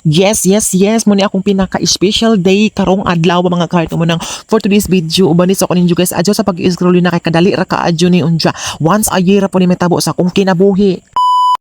Yes, yes, yes. Muna akong pinaka-special day karong adlaw mga kahit mo nang for today's video. Ubanis ako ninyo guys. Adyo sa pag-scroll na kay kadali ra ka adyo ni unja. Once a year po ni metabo sa akong kinabuhi.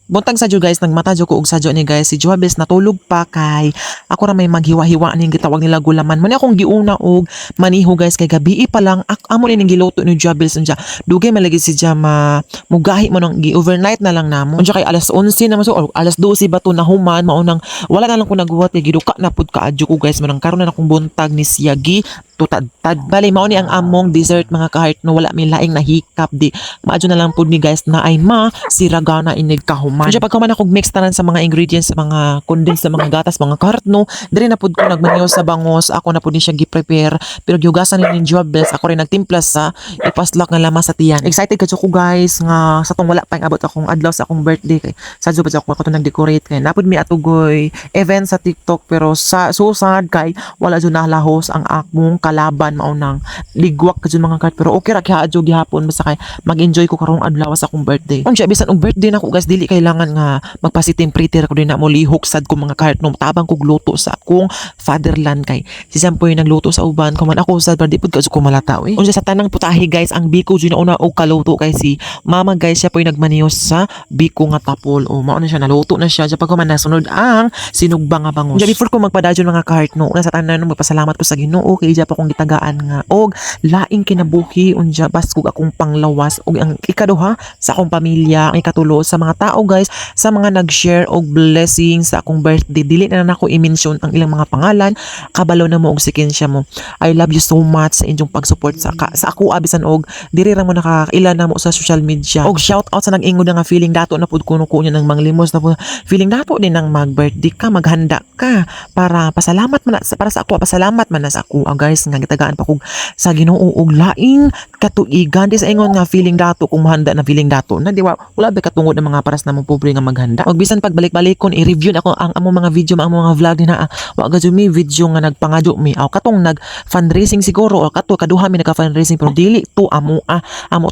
Buntag sa guys, nagmata ko og sadyo ni guys si Joabes natulog pa kay ako ra may maghiwa-hiwa ning gitawag nila gulaman. Mani akong giuna og maniho guys kay gabi pa lang amo ni ning giluto ni Joabes unja. Dugay malagi si Jama mugahi mo nang gi-overnight na lang namo. Unja kay alas 11 naman so or alas 12 ba to nahuman maunang wala na lang ko nagbuhat kay giduka na pud ka adyo ko guys manang karon na akong buntag ni Siagi tutad-tad. Bali mao ni ang among dessert mga kahart no wala mi laing nahikap di. Maadyo na lang pud ni guys na ay ma siragana inig kahuman. Kaya pagkaman akong mix tanan sa mga ingredients sa mga condensed sa mga gatas mga kahart no diri na pud ko nagmanyo sa bangos ako na pud ni siya gi-prepare pero gihugasan ni Joabes ako rin nagtimpla sa ipaslak nga lama sa tiyan. Excited kadto ko guys nga sa tong wala pa abot akong adlaw sa akong birthday kay sadyo pa ako nag-decorate kay napud mi atugoy event sa TikTok pero sa susad kay wala jud nalahos ang akmong kalaban maunang ligwak ka mga kahart pero okay ra kaya adyo gihapon basta kay mag-enjoy ko karong adlaw sa akong birthday. Unsya bisan og birthday nako guys dili kailangan nga magpasitim pretty ko din na mo lihok sad ko mga kahart no tabang kog luto sa akong fatherland kay si Sampoy nagluto sa uban kuman ako sad pero di pud ko malata oy. Unsya sa tanang putahe guys ang biko jud na una og kaluto kay si mama guys siya poy nagmaniyos sa biko nga tapol o mao na siya naluto na siya pag man nasunod ang sinugba nga bangus. Unsya before ko magpadayon mga kahart no una sa tanan no magpasalamat ko sa Ginoo kay ja pa kong gitagaan nga og laing kinabuhi unsya baskog akong panglawas og ang ikaduha sa akong pamilya ang ikatulo sa mga tao guys sa mga nag-share og blessing sa akong birthday dili na nako i-mention ang ilang mga pangalan kabalo na mo og sikensya mo. I love you so much sa inyong pag-support sa ako abisan og diri ra mo nakakaila na mo sa social media og shout out sa nag-ingod nga feeling dato na pud kuno ko nang manglimos na pud feeling dato din nang mag-birthday ka maghanda ka para pasalamat man para sa ako pasalamat man na sa ako guys nga gitagaan pa kog sa Ginoo og laing katuigan di sa ingon nga feeling dato kung mahanda na feeling dato na di wala ba katungod ng mga paras na mo pobre nga maghanda og bisan pagbalik-balik kon i-review na ako ang among mga video ang mga vlog din na wa gadyo mi video nga nagpangadyo mi aw katong nag fundraising siguro o kato kaduha mi nagka fundraising pero dili to amo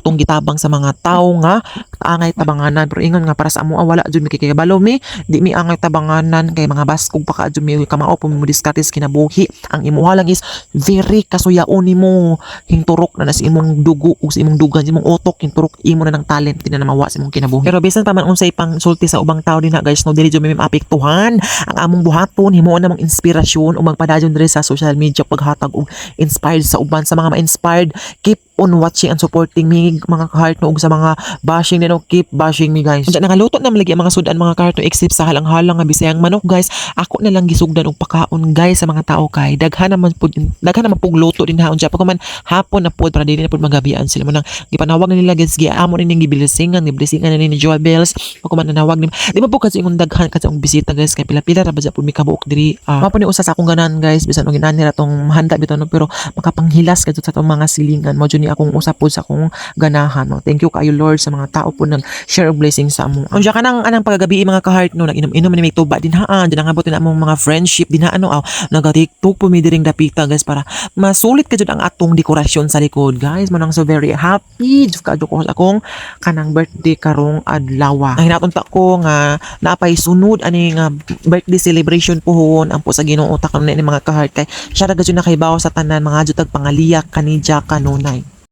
tong gitabang sa mga tao nga angay tabanganan pero ingon nga para sa amo wala jud mi kikabalo mi di mi angay tabanganan kay mga baskog pa ka jud mi kamao po mo diskatis kinabuhi ang imuha lang is very kasuyaon nimo hinturok na sa imong dugo o sa imong dugan sa imong utok hinturok imo na ng talent di na mawa sa imong kinabuhi pero bisan pa man unsay pang sulti sa ubang tao din na guys no dili jud mi maapektuhan ang among buhaton himuon namang inspirasyon o magpadayon diri sa social media paghatag og inspired sa uban sa mga ma-inspired keep on watching and supporting me mga kahart no og sa mga bashing nino keep bashing me guys. Unsa nangaluto na malagi ang mga sudan mga kahart no except sa halang-halang nga bisayang manok guys ako na lang gisugdan og pakaon guys sa mga tao kay daghan naman pug luto din ha unsa pa man hapon na pud para dili na pud magabian sila mo nang gipanawag na nila guys giamo ni ning giblessingan na ni Joabes pag man nanawag di ba po kasi ingon daghan kasi ang bisita guys kay pila-pila ra ba pud mi kabuok diri mapo ni usa sa akong ganan guys bisan og ginani ra tong mahanda bitaw no pero makapanghilas kadto sa tong mga silingan mo jud ni akong usapod sa akong ganahan no. Thank you kayo Lord sa mga tao po nag share og blessing sa amo. Unsa kanang anang pagagabi mga kahart no naginom-inom ni may tuba din haan din nangabot na among mga friendship din ano naga-TikTok po mi diring dapita guys para masulit ka jud ang atong dekorasyon sa likod guys manang so very happy jud ka ko sa akong kanang birthday karong adlaw. Ang hinatunta ko nga napay sunod ani nga birthday celebration pohon ang po sa Ginoo ta kanon ni mga kahart kay siya ra gud na kay bawo sa tanan mga jud tag pangaliyak kanidya kanunay.